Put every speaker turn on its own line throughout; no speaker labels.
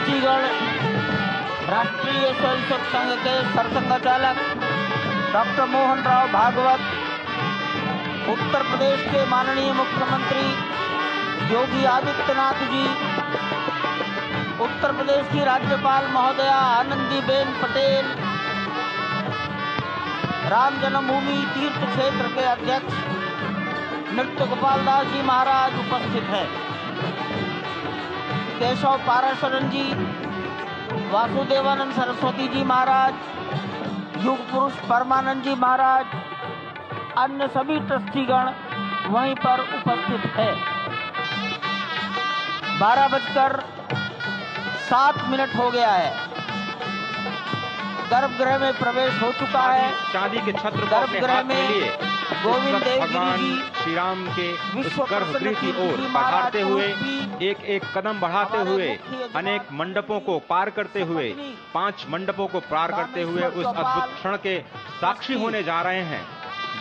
ट्रस्टीगण, राष्ट्रीय स्वयंसेवक संघ के सरसंघचालक डॉक्टर मोहन राव भागवत, उत्तर प्रदेश के माननीय मुख्यमंत्री योगी आदित्यनाथ जी, उत्तर प्रदेश की राज्यपाल महोदया आनंदीबेन पटेल, राम जन्मभूमि तीर्थ क्षेत्र के अध्यक्ष नृत्य गोपाल दास जी महाराज उपस्थित हैं। केशव पाराशरन जी, वासुदेवानंद सरस्वती जी महाराज, युग पुरुष परमानंद जी महाराज, अन्य सभी ट्रस्टीगण वहीं पर उपस्थित है। 12:07 हो गया है। गर्भगृह में प्रवेश हो चुका है।
चांदी के छत्र को
गर्भगृह में गोविंद देव
भगवान
जी
श्री राम के उस गर्भगृह की ओर बढ़ाते हुए, एक एक कदम बढ़ाते हुए, अनेक मंडपों को पार करते हुए, 5 मंडपों को पार करते हुए उस अद्भुत क्षण के साक्षी होने जा रहे हैं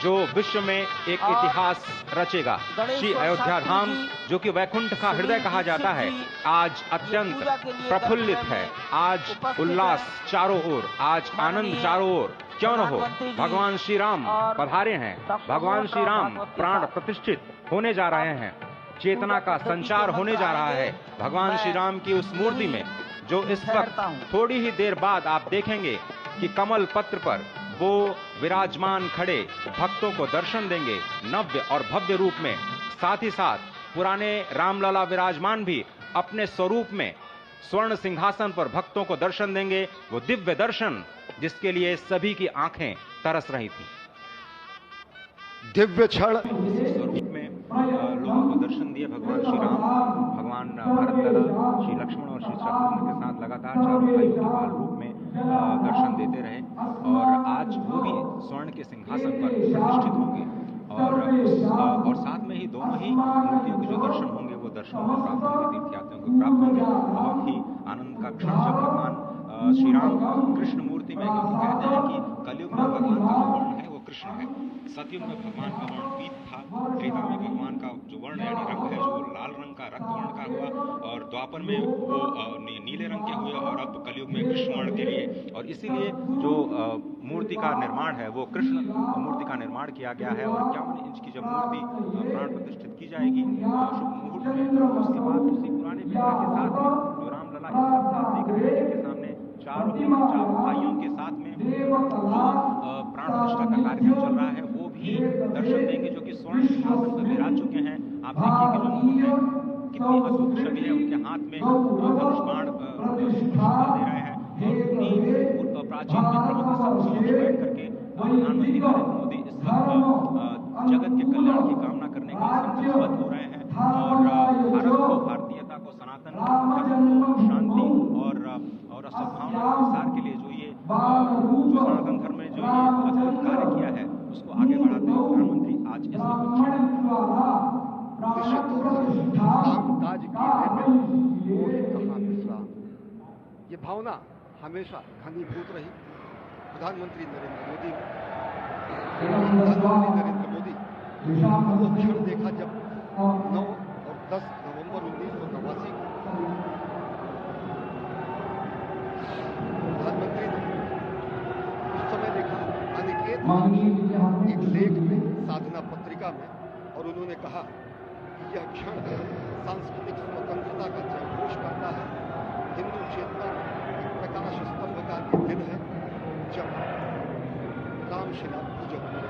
जो विश्व में एक इतिहास रचेगा। श्री अयोध्या धाम, जो कि वैकुंठ का हृदय कहा जाता है, आज अत्यंत प्रफुल्लित है। आज उल्लास चारों ओर, आज आनंद चारों ओर। क्यों न हो, भगवान श्री राम पधारे हैं। भगवान श्री राम प्राण प्रतिष्ठित होने जा रहे हैं। चेतना का संचार होने जा रहा है भगवान श्री राम की उस मूर्ति में, जो इस वक्त थोड़ी ही देर बाद आप देखेंगे कि कमल पत्र पर वो विराजमान खड़े भक्तों को दर्शन देंगे नव्य और भव्य रूप में। साथ ही साथ पुराने रामलला विराजमान भी अपने स्वरूप में स्वर्ण सिंहासन पर भक्तों को दर्शन देंगे। वो दिव्य दर्शन जिसके लिए सभी की आंखें तरस रही थी।
दिव्य क्षण
स्वरूप में लोगों को दर्शन दिए भगवान श्री राम, भगवान भरत लला, श्री लक्ष्मण और श्री शत्रुघ्न के साथ लगातार चारों भाइयों के बाल रूप में दर्शन देते रहे। और आज वो भी स्वर्ण के सिंहासन पर प्रतिष्ठित होंगे और साथ में ही दोनों ही मूर्तियों के जो दर्शन होंगे वो दर्शन प्राप्त होंगे, तीर्थयात्रियों को प्राप्त होंगे। बहुत ही आनंद का क्षण जब भगवान श्री राम कृष्ण मूर्ति में, क्योंकि कहते हैं कि कलयुग में भगवान का जो वर्ण है वो कृष्ण है, सतयुग में भगवान का वर्ण पीत था, त्रेता में भगवान का जो वर्ण यानी रंग है जो लाल रंग का रक्त वर्ण का हुआ, और द्वापर में वो नीले रंग के हुए, और अब कलयुग में कृष्ण वर्ण के लिए। और इसीलिए जो मूर्ति का निर्माण है वो कृष्ण मूर्ति का निर्माण किया गया है। और 51 इंच की जब मूर्ति प्राण प्रतिष्ठित की जाएगी शुभ मुहूर्त में, उसके बाद उसी पुराने विग्रह के साथ में जो रामलला इस वक्त साथ देख रहे हैं, जिनके सामने चारों भाइयों के साथ में जो प्राण प्रतिष्ठा का कार्यक्रम चल रहा है, वो भी दर्शन देंगे, जो कि स्वर्ण सिंहासन पर विराज चुके हैं। आप देखिए कि जो मुकुट है कितनी अद्भुत छवि है, उनके हाथ में धनुष बाण दे रहे हैं, और उन्हीं प्राचीन विग्रहों के समक्ष बैठ करके प्रधानमंत्री नरेंद्र मोदी इस वक्त जगत के कल्याण की कामना करने के लिए संकल्पबद्ध हो रहे हैं। और भारत को, भारतीयता को, सनातन धर्म को शांति और सद्भावना के प्रसार के लिए जो सनातन धर्म में जो ये अद्भुत कार्य किया है, उसको आगे बढ़ाते हुए प्रधानमंत्री आज इस
काम काज की कहाँ विश्राम, ये भावना हमेशा घनीभूत रही। प्रधानमंत्री नरेंद्र मोदी वो क्षण देखा जब 9 और 10 नवंबर 1989 को प्रधानमंत्री ने उस समय देखा अनिकेत एक लेख में, साधना पत्रिका में, और उन्होंने कहा कि यह क्षण सांस्कृतिक स्वतंत्रता का जयघोष करता है, हिंदू चेतना में एक प्रकाश स्तंभ का दिन है जब रामशिला पूजन हुए।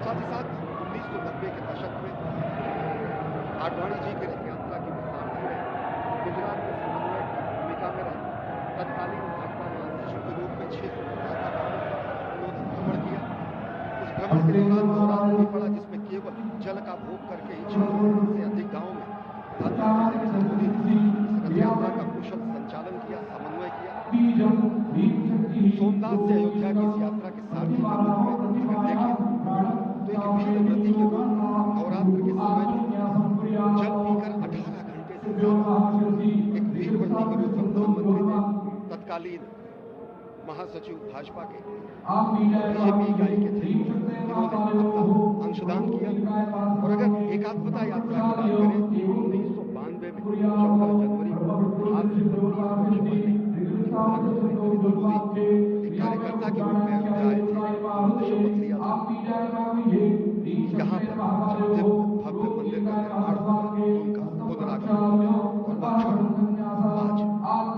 साथ ही साथ 1990 के दशक में आडवाणी जी के रथ यात्रा की मिसाल में गुजरात में समन्वय की भूमिका में रहे तत्कालीन भाजपा महासचिव के रूप में 6 उन्होंने भ्रमण किया। उस भ्रमण के दौरान नवरात्र भी पड़ा, जिसमें केवल जल का भोग करके ही 6 से अधिक गाँव में प्रधानमंत्री नरेंद्र मोदी ने रथ यात्रा का कुशल संचालन किया, समन्वय किया। सोमनाथ से अयोध्या की इस यात्रा के सारथी के रूप में अगर देखें तो एक वीर व्रती के रूप नवरात्र के समय जल पीकर 18 घंटे से एक वीर व्रती के रूप में प्रधानमंत्री ने तत्कालीन महासचिव भाजपा के बीजेपी इकाई के थे, इन्होंने अपना अंशदान किया। और अगर एकात्मता यात्रा की बात करें 1992 में 14 जनवरी को आज से 32 वर्ष नरेंद्र मोदी एक कार्यकर्ता के रूप में अयोध्या आए थे, उन्होंने शपथ लिया था यहाँ पर जब भव्य मंदिर का निर्माण होगा उनका पुनरागमन होगा और वह क्षण आज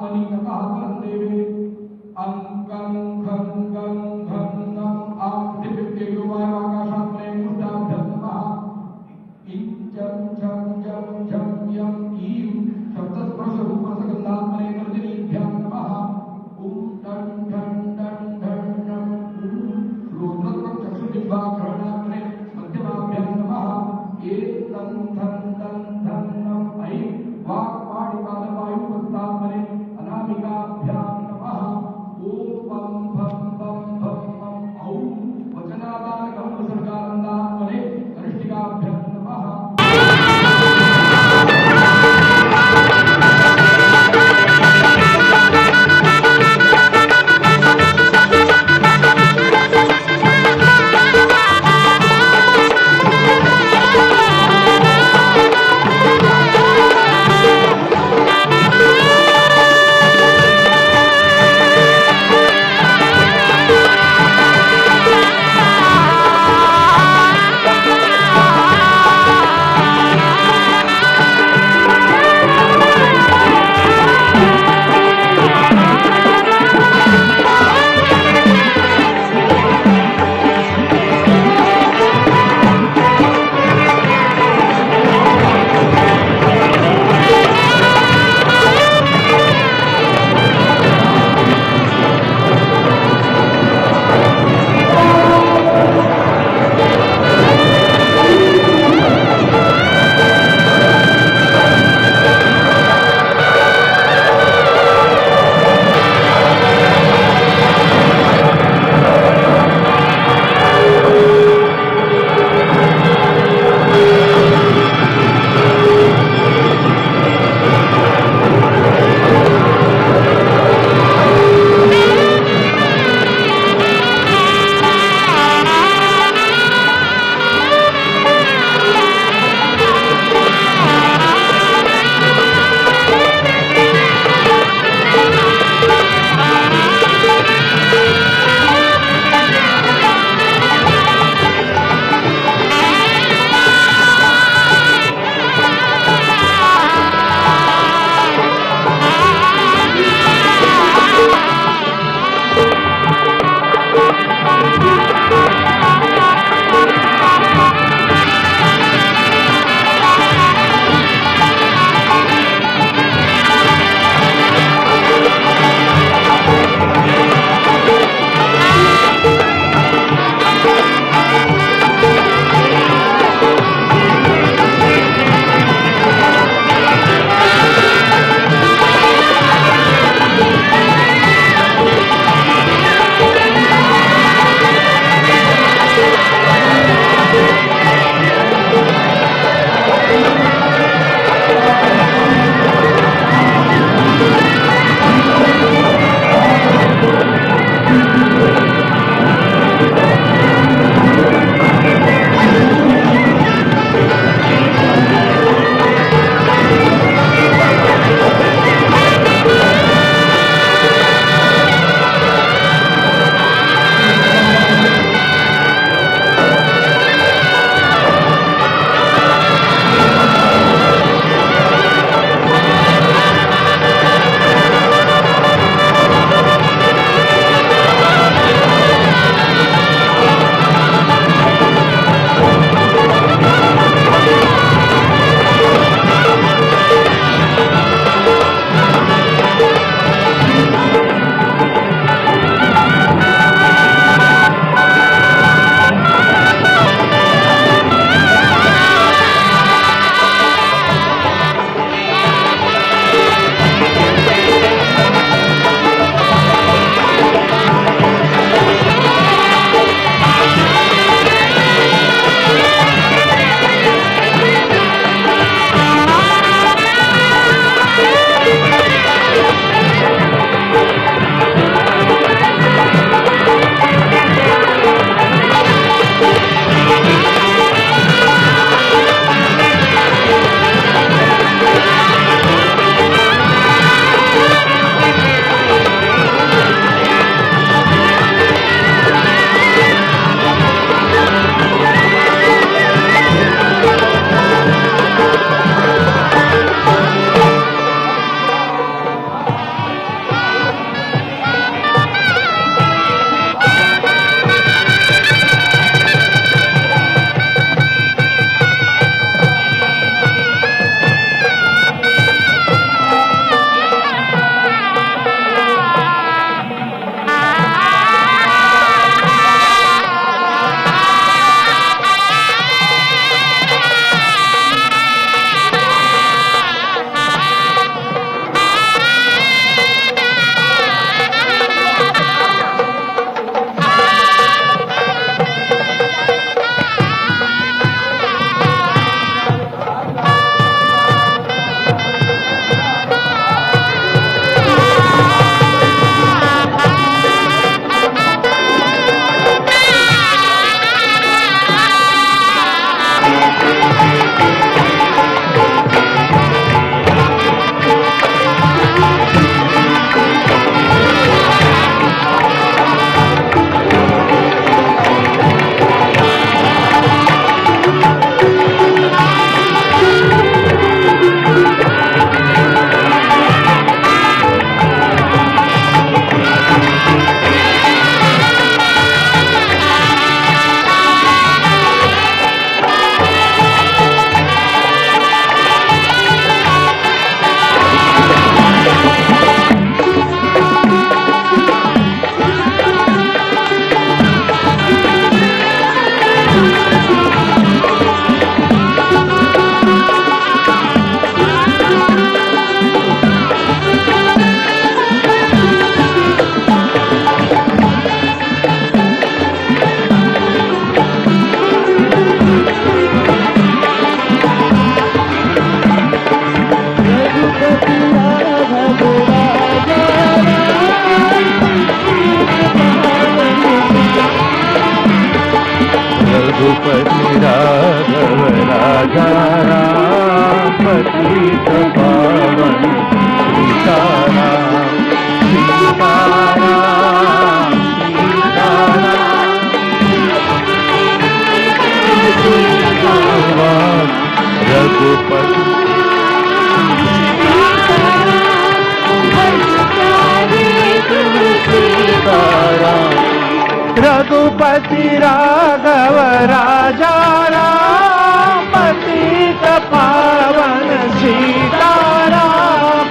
रघुपति राघव राजा राम पतित पावन सीताराम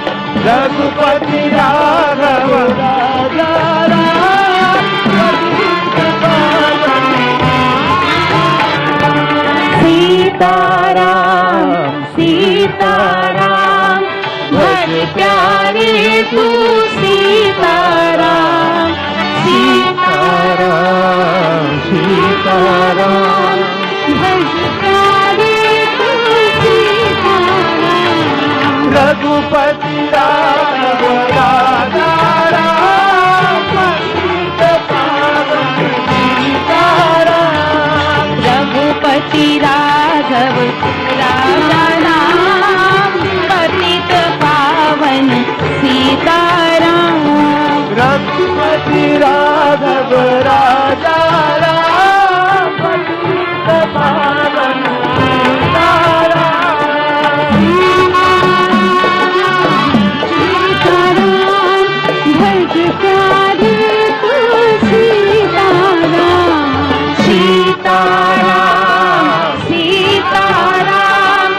रघुपति राघव राजा राम पतित पावन
सीताराम सीताराम भज प्यारे तू सीताराम सीताराम
सीताराम
भज प्यारे तू सीताराम
रघुपति राघव राजा राम पतित पावन सीताराम
रघुपति राघव राजा राम पतित पावन सीताराम
रघुपति राघव राजा राम पतित पावन सीताराम
सीताराम भज प्यारे तू सीताराम सीताराम सीताराम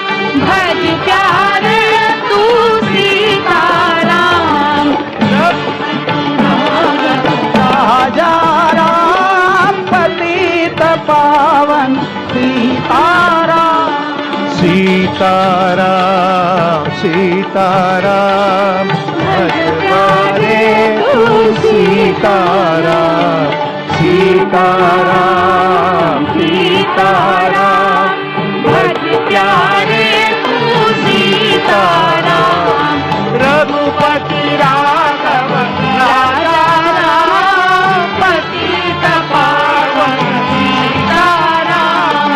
भज प्यारे तू सीताराम
राजा राम पतित पावन सीताराम सीताराम सीताराम भज प्यारे तू सीताराम सीताराम सीताराम भज प्यारे तू सीताराम रघुपति राघव राजा राम पतित पावन सीताराम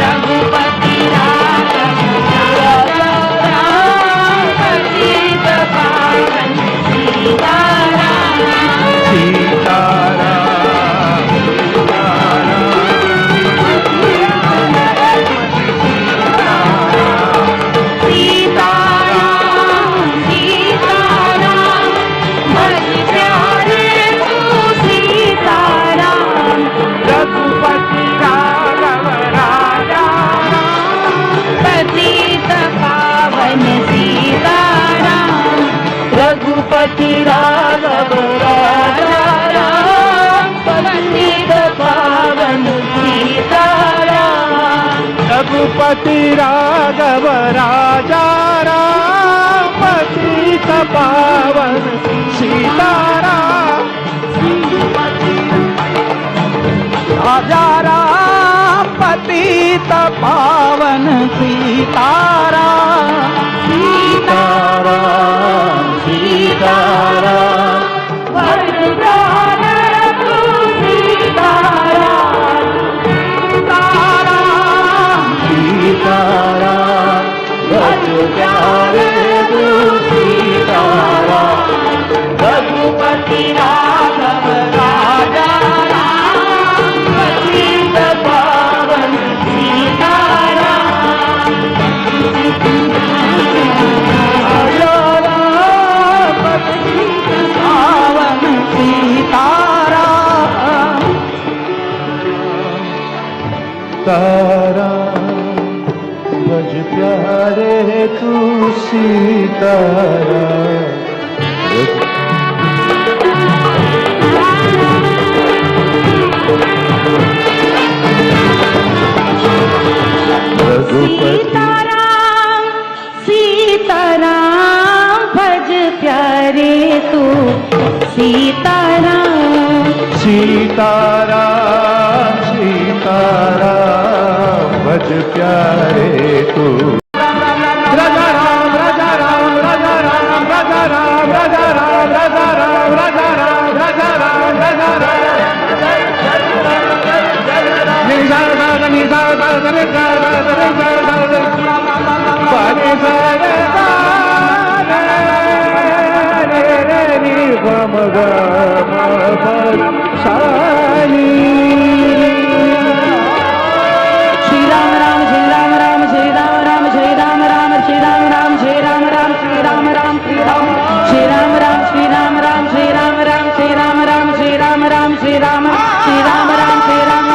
रघुपति राघव राजा राम पतित पावन सीताराम
सीताराम
सीताराम सीताराम भज प्यारे तू सीताराम
रघुपति राघव राजा
पतित पावन सीताराम
रघुपति राघव राजा राम
पतित पावन सीताराम
रघुपति राघव राजा राम पतित पावन सीताराम राजा राम पतित पावन सीताराम सीताराम सीताराम
भज प्यारे तू सीताराम
सीताराम भज प्यारे तू सीताराम रघुपति राघव राजा राम पतित पावन सीताराम राजा राम पतित पावन सीताराम ताराम भज प्यारे तू सीताराम
सीताराम सीताराम भज प्यारे तू सीताराम
सीताराम सीताराम भज प्यारे तू राजा राम राजा राम राजा राम राजा राम राजा राम राजा राम राजा राम राजा राम राजा
श्री राम राम जय राम राम जय राम राम जय राम राम श्री राम राम जय राम राम श्री राम राम श्री राम श्री राम राम श्री राम राम जय राम राम श्री राम राम जय राम राम श्री राम राम श्री राम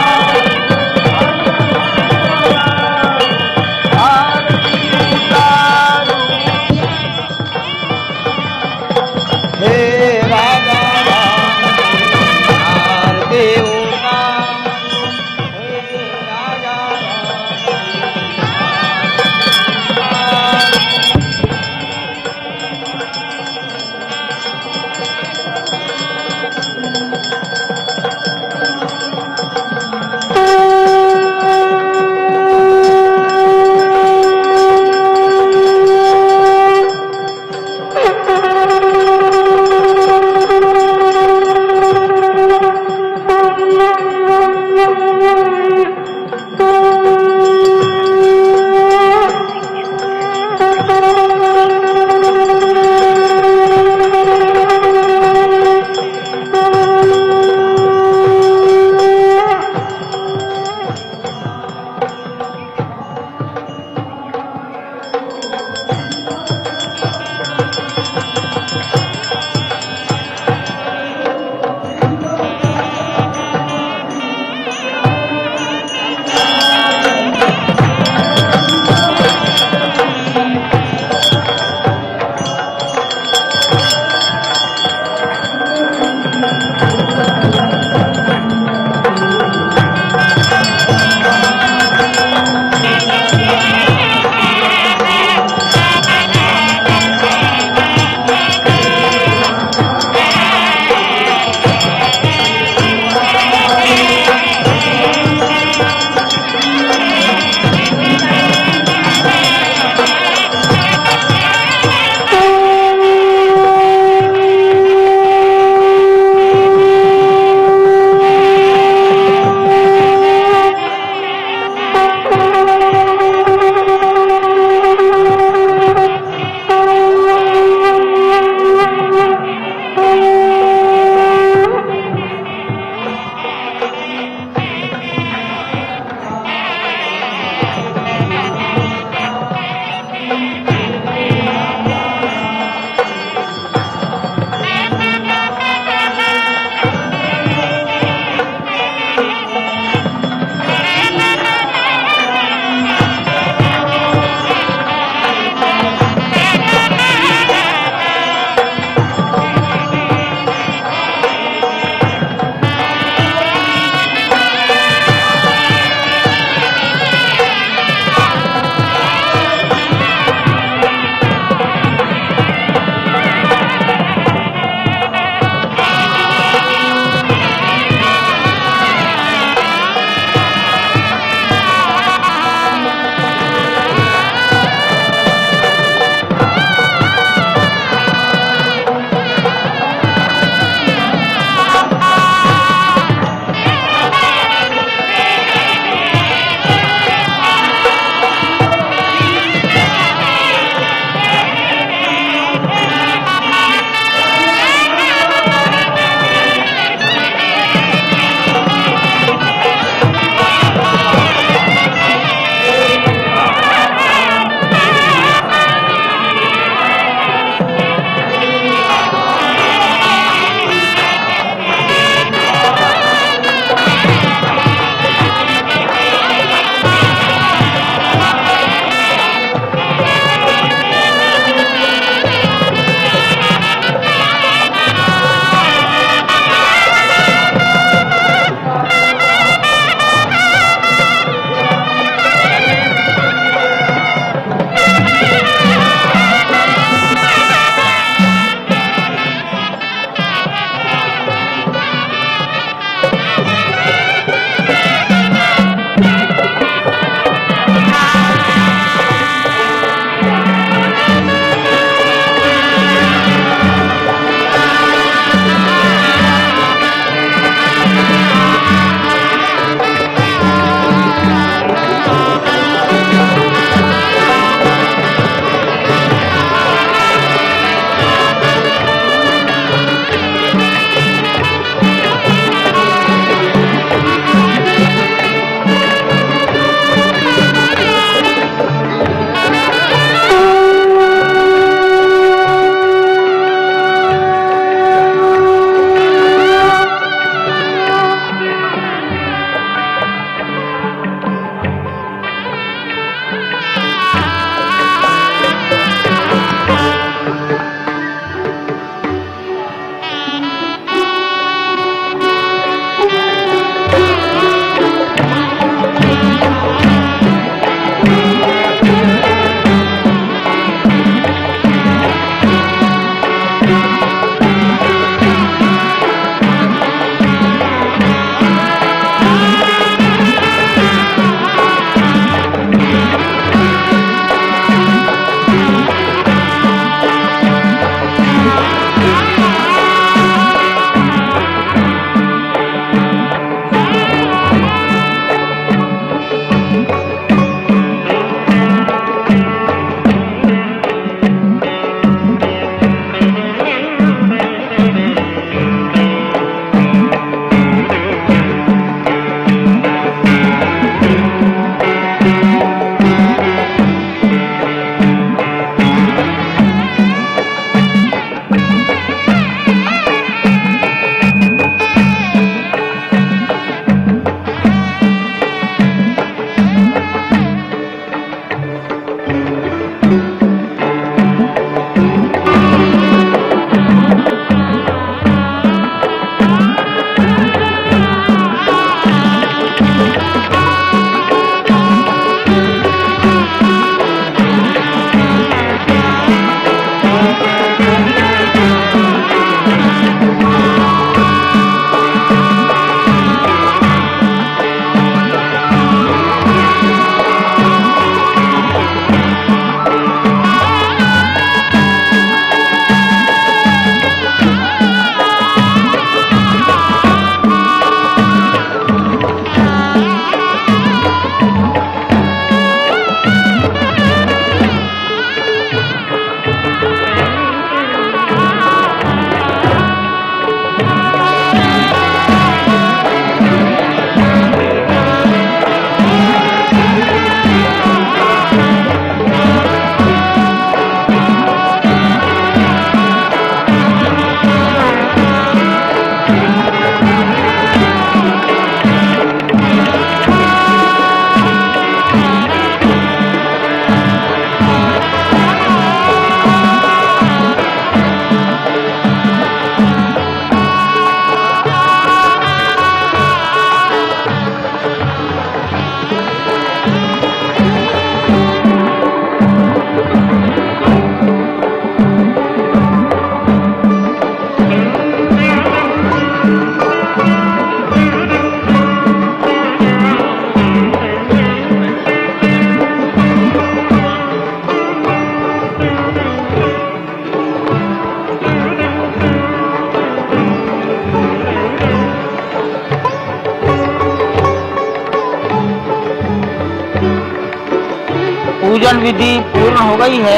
पूजन विधि पूर्ण हो गई है।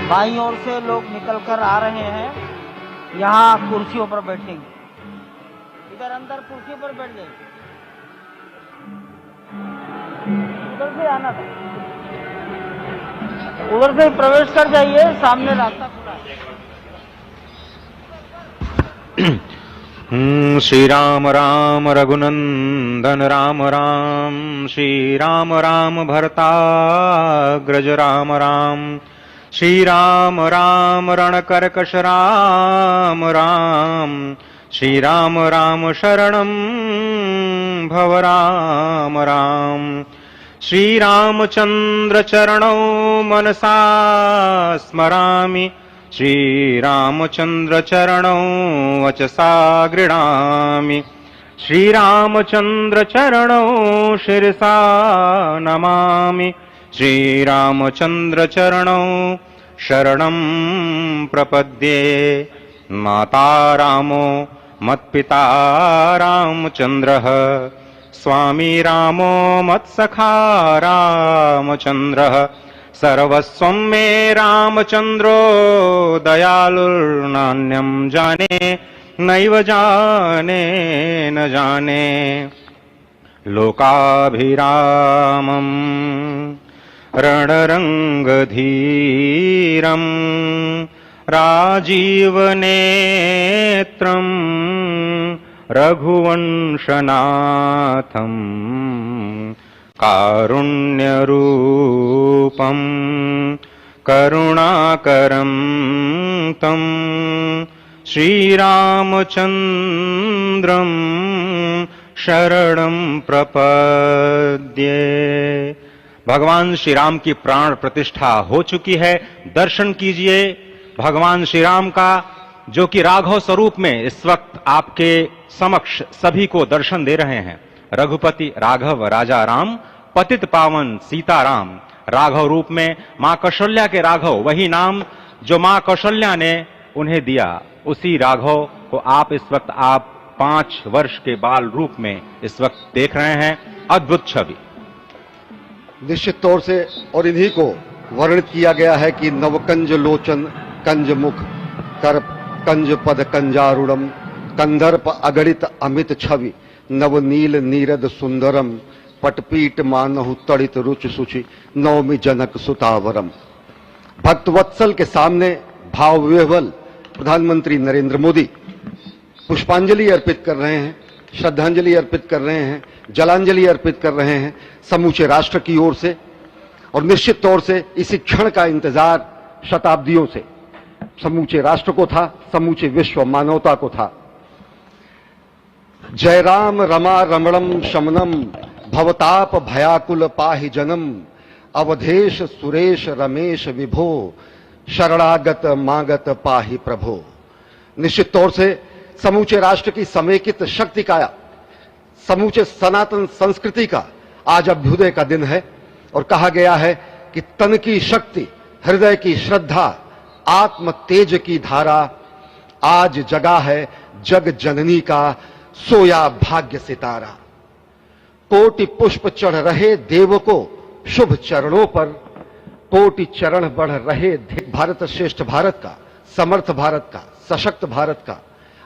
बाईं ओर से लोग निकलकर आ रहे हैं, यहाँ कुर्सियों पर बैठेंगे। इधर अंदर कुर्सी पर बैठ जाइए, उधर से आना था, उधर से प्रवेश कर जाइए, सामने रास्ता खुला है।
श्री राम राम रघुनंदन राम राम, श्री राम राम भरताग्रज राम राम, श्री राम राम रणकर्कश राम राम, श्री राम राम शरणं भव राम राम, श्री रामचंद्र चरणौ मनसा स्मरामि, श्री रामचंद्र चरणौ वचसा गृह्णामि, श्री रामचंद्र चरणौ शिरसा नमामि, श्री रामचंद्र चरणौ शरणं प्रपद्ये। माता रामो मत्पिता रामचंद्रः, स्वामी रामो मत्सखा रामचंद्रः, सर्वस्वं मे रामचंद्रो दयालुर्नान्यं जाने नैव जाने न जाने। लोकाभिरामं रणरंगधीरं राजीवनेत्रं रघुवंशनाथं कारुण्यरूपं करुणाकरं तं श्रीरामचन्द्रं शरणं प्रपद्ये। भगवान श्री राम की प्राण प्रतिष्ठा हो चुकी है। दर्शन कीजिए भगवान श्री राम का, जो कि राघव स्वरूप में इस वक्त आपके समक्ष सभी को दर्शन दे रहे हैं। रघुपति राघव राजा राम, पतित पावन सीताराम। राघव रूप में मां कौशल्या के राघव, वही नाम जो मां कौशल्या ने उन्हें दिया, उसी राघव को आप इस वक्त 5 वर्ष के बाल रूप में इस वक्त देख रहे हैं। अद्भुत छवि।
निश्चित तौर से और इन्हीं को वर्णित किया गया है कि नवकंज लोचन कंज मुख कर कंज पद कंजारूढ़म, कंदर्प अगणित अमित छवि नवनील नीरद सुंदरम, पटपीट मानहु तड़ित रुच सुचि नवमी जनक सुतावरम। भक्तवत्सल के सामने भाव विह्वल प्रधानमंत्री नरेंद्र मोदी पुष्पांजलि अर्पित कर रहे हैं, श्रद्धांजलि अर्पित कर रहे हैं, जलांजलि अर्पित कर रहे हैं समूचे राष्ट्र की ओर से। और निश्चित तौर से इसी क्षण का इंतजार शताब्दियों से समूचे राष्ट्र को था, समूचे विश्व मानवता को था। जय राम रमा रमणम शमनम, भवताप भयाकुल पाहि जनम, अवधेश सुरेश रमेश विभो, शरणागत मागत पाहि प्रभो। निश्चित तौर से समूचे राष्ट्र की समेकित शक्ति का, समूचे सनातन संस्कृति का आज अभ्युदय का दिन है। और कहा गया है कि तन की शक्ति, हृदय की श्रद्धा, आत्म तेज की धारा आज जगा है जग जननी का सोया भाग्य सितारा। कोटि पुष्प चढ़ रहे देव को शुभ चरणों पर, कोटि चरण बढ़ रहे भारत श्रेष्ठ भारत का, समर्थ भारत का, सशक्त भारत का,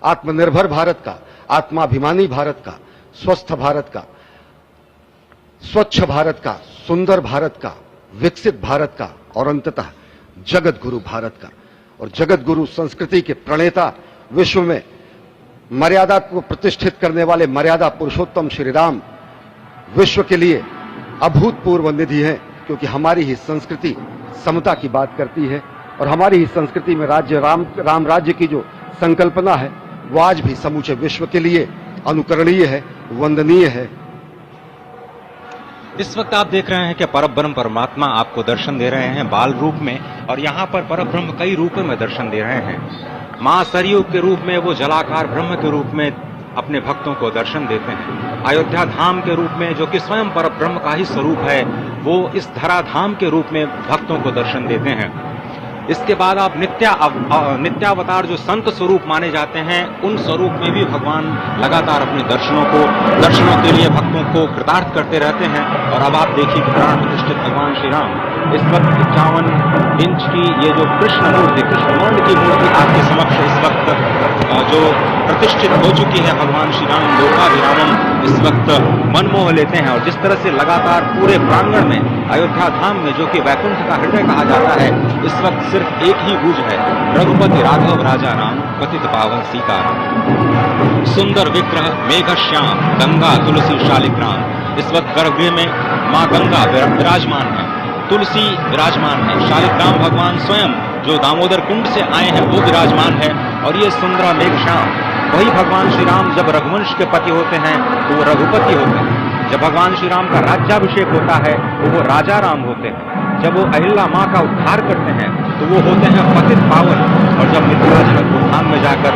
आत्मनिर्भर भारत का, आत्माभिमानी भारत का, स्वस्थ भारत का, स्वच्छ भारत का, सुंदर भारत का, विकसित भारत का और अंततः जगत गुरु भारत का। और जगत गुरु संस्कृति के प्रणेता, विश्व में मर्यादा को प्रतिष्ठित करने वाले मर्यादा पुरुषोत्तम श्री राम विश्व के लिए अभूतपूर्व निधि है, क्योंकि हमारी ही संस्कृति समता की बात करती है और हमारी ही संस्कृति में राज्य राम राज्य की जो संकल्पना है वो आज भी समूचे विश्व के लिए अनुकरणीय है, वंदनीय है।
इस वक्त आप देख रहे हैं कि परब्रह्म परमात्मा आपको दर्शन दे रहे हैं बाल रूप में, और यहाँ पर परब्रह्म कई रूपों में दर्शन दे रहे हैं। मां सरयू के रूप में वो जलाकार ब्रह्म के रूप में अपने भक्तों को दर्शन देते हैं। अयोध्या धाम के रूप में, जो कि स्वयं परब्रह्म का ही स्वरूप है, वो इस धरा धाम के रूप में भक्तों को दर्शन देते हैं। इसके बाद आप नित्यावतार जो संत स्वरूप माने जाते हैं, उन स्वरूप में भी भगवान लगातार अपने दर्शनों के लिए भक्तों को कृतार्थ करते रहते हैं। और अब आप देखिए कि प्राण प्रतिष्ठित भगवान श्री राम इस वक्त 51 इंच की ये जो कृष्ण वर्ण की मूर्ति आपके समक्ष इस वक्त जो प्रतिष्ठित हो चुकी है, भगवान श्री राम लोकाभिरामम इस वक्त मनमोह लेते हैं। और जिस तरह से लगातार पूरे प्रांगण में अयोध्या धाम में, जो कि वैकुंठ का हृदय कहा जाता है, इस वक्त सिर्फ एक ही गूंज है, रघुपति राघव राजा राम पतित पावन सीताराम। सुंदर विग्रह मेघ श्याम गंगा तुलसी शालिग्राम। इस वक्त गर्भगृह में माँ गंगा विराजमान है, तुलसी विराजमान है, शालिग्राम भगवान स्वयं जो दामोदर कुंड से आए हैं वो विराजमान है। और ये सुंदर मेघ श्याम, वही भगवान श्री राम जब रघुवंश के पति होते हैं तो वो रघुपति होते हैं। जब भगवान श्री राम का राज्याभिषेक होता है तो वो राजा राम होते हैं। जब वो अहिल्या माँ का उद्धार करते हैं तो वो होते हैं पतित पावन। और जब मिथिला जनकपुर धाम में जाकर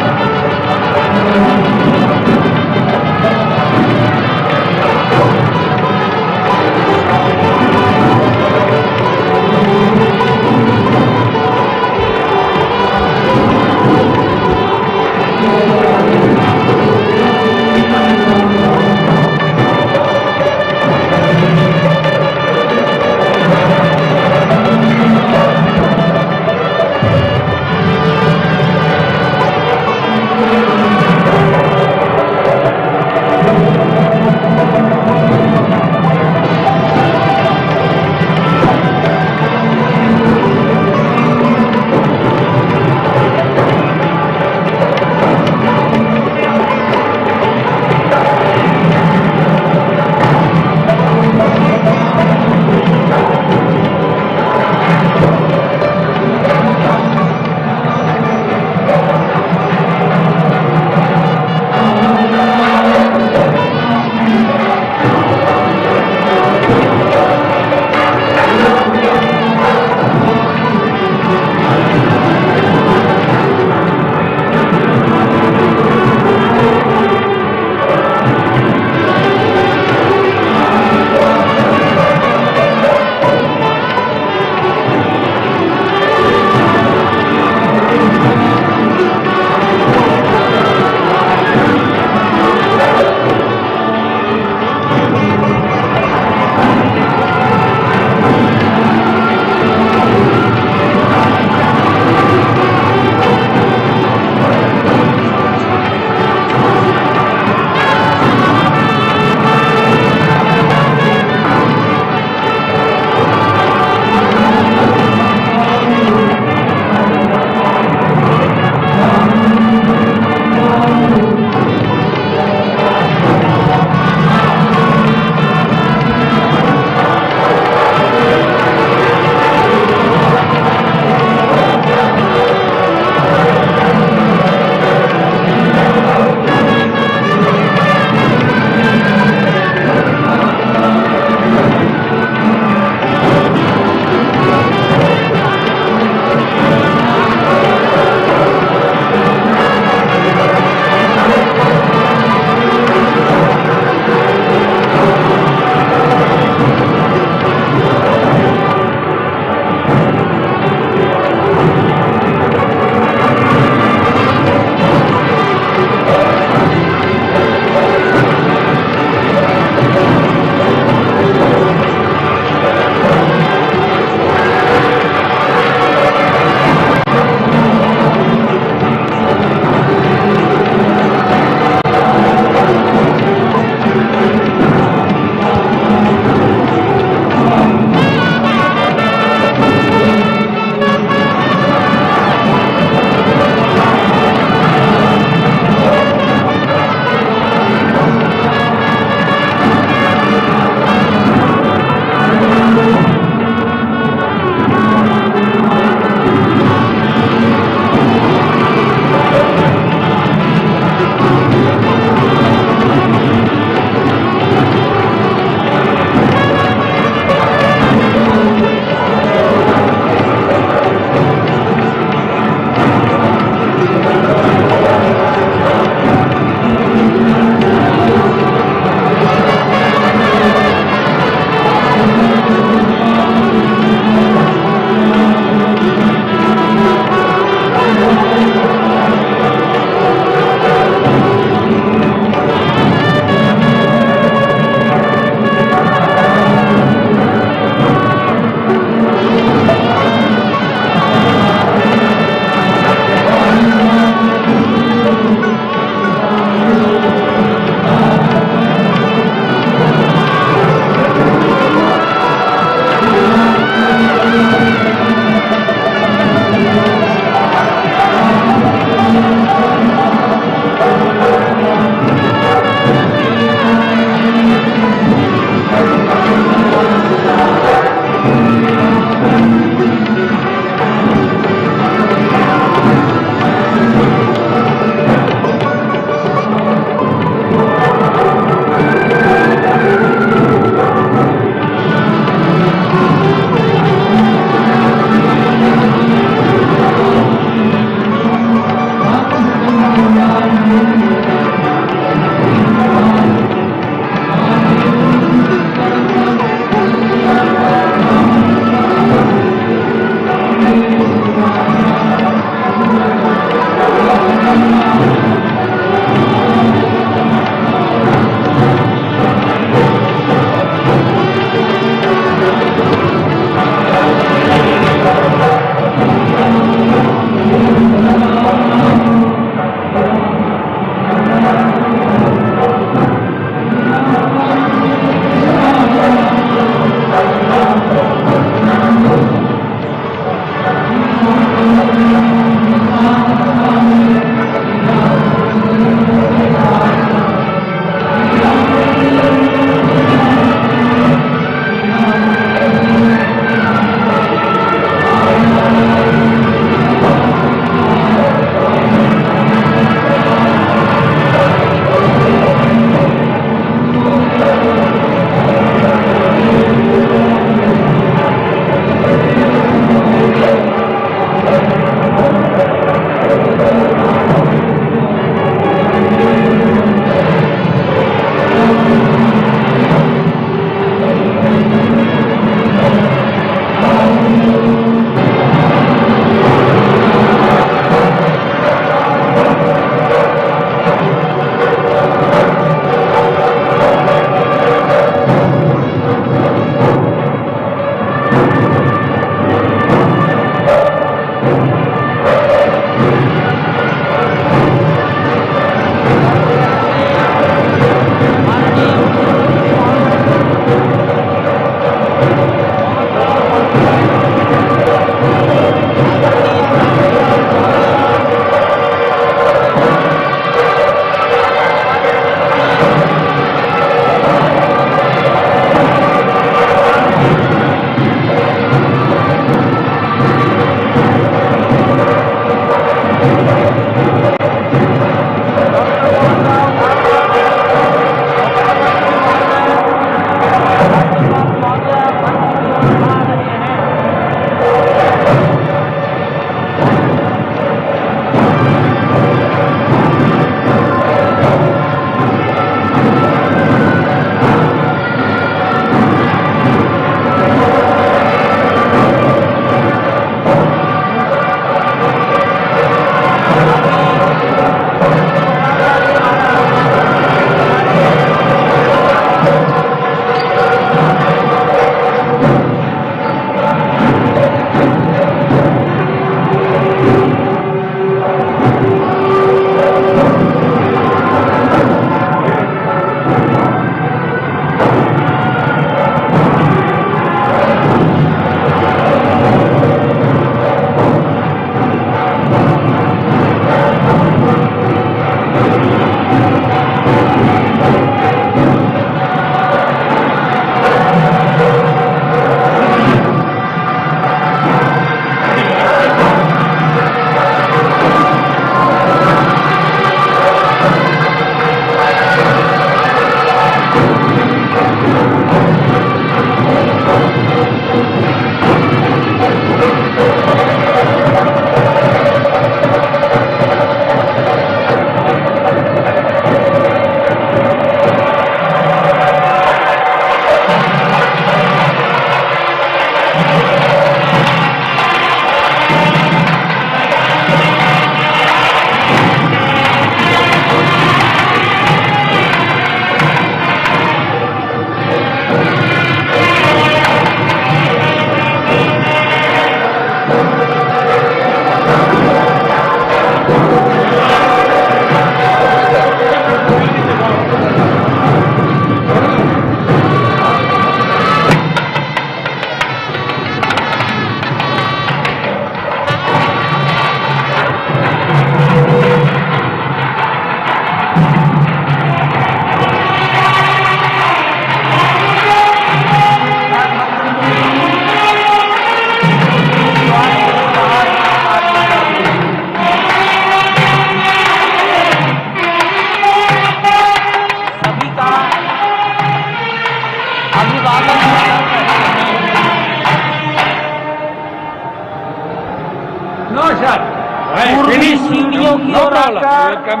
पूर्वी सीढ़ियों की ओर आकर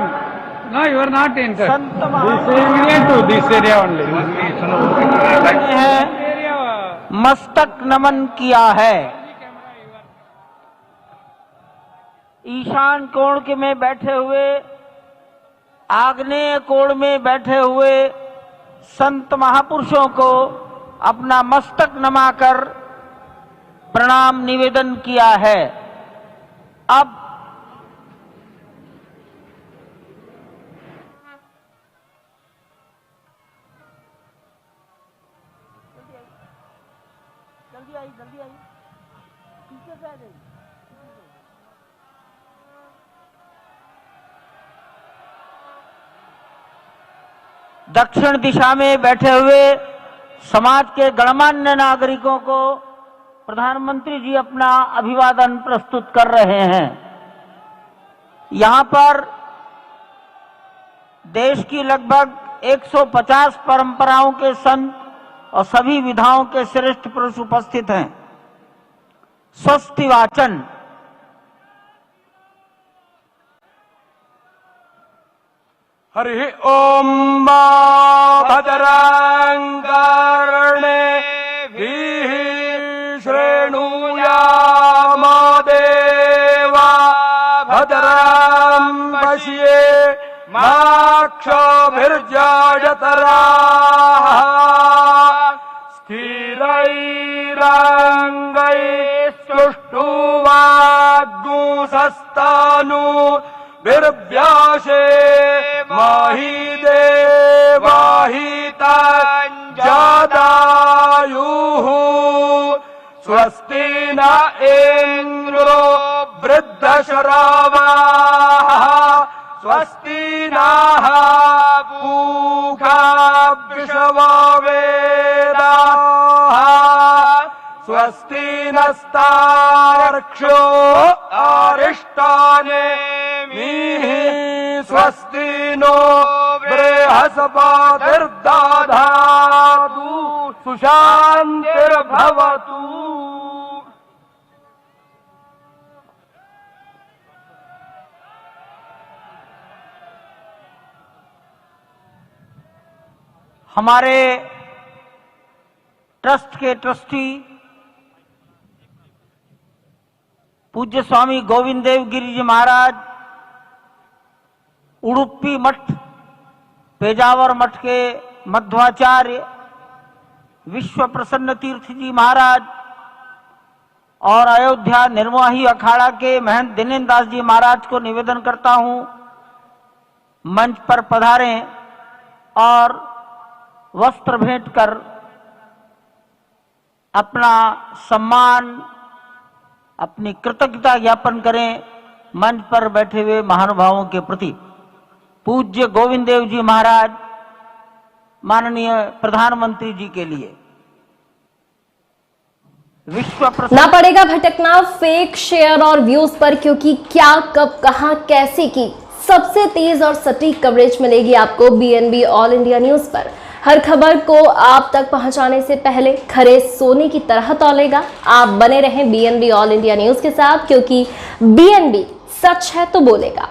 No, you are not entered.
Sant
This area to this area only.
मस्तक नमन किया है। ईशान कोण के में बैठे हुए, आग्नेय कोण में बैठे हुए संत महापुरुषों को अपना मस्तक नमाकर प्रणाम निवेदन किया है। अब जल्दी आई पीछे से आ गई। दक्षिण दिशा में बैठे हुए समाज के गणमान्य नागरिकों को प्रधानमंत्री जी अपना अभिवादन प्रस्तुत कर रहे हैं। यहां पर देश की लगभग 150 परंपराओं के संत और सभी विधाओं के श्रेष्ठ पुरुष उपस्थित हैं। स्वस्ति वाचन
हरि ओम भद्रं कर्णेभिः शृणुयाम देवा भद्रं पश्येमाक्षभिर्यजत्राः स्थिरैरङ्गैस्तुष्टुवाग्गुंसस्तनु विर्व्यासे माहि देवाहितञ्जदायुः स्वस्ति न इन्द्रो वृद्धश्रवाः स्वस्ति नः पूषा विश्ववेदाः स्वस्ति नस्तार्क्ष्यो अरिष्टानेमिः स्वस्ति नो बृहस्पतिर्दधातु सुशान्तिर्भवतु।
हमारे ट्रस्ट के ट्रस्टी पूज्य स्वामी गोविंद देव गिरि जी महाराज उडुपी मठ, पेजावर मठ के मध्वाचार्य विश्व प्रसन्न तीर्थ जी महाराज और अयोध्या निर्मोही अखाड़ा के महंत दिनेन्द्र दास जी महाराज को निवेदन करता हूं, मंच पर पधारें और वस्त्र भेंट कर अपना सम्मान, अपनी कृतज्ञता ज्ञापन करें मंच पर बैठे हुए महानुभावों के प्रति। पूज्य गोविंद देव जी महाराज, माननीय प्रधानमंत्री जी के लिए
ना पड़ेगा भटकना फेक शेयर और व्यूज पर, क्योंकि क्या, कब, कहां, कैसे की सबसे तेज और सटीक कवरेज मिलेगी आपको बीएनबी ऑल इंडिया न्यूज पर। हर खबर को आप तक पहुंचाने से पहले खरे सोने की तरह तौलेगा। आप बने रहें बीएनबी ऑल इंडिया न्यूज के साथ, क्योंकि बीएनबी सच है तो बोलेगा।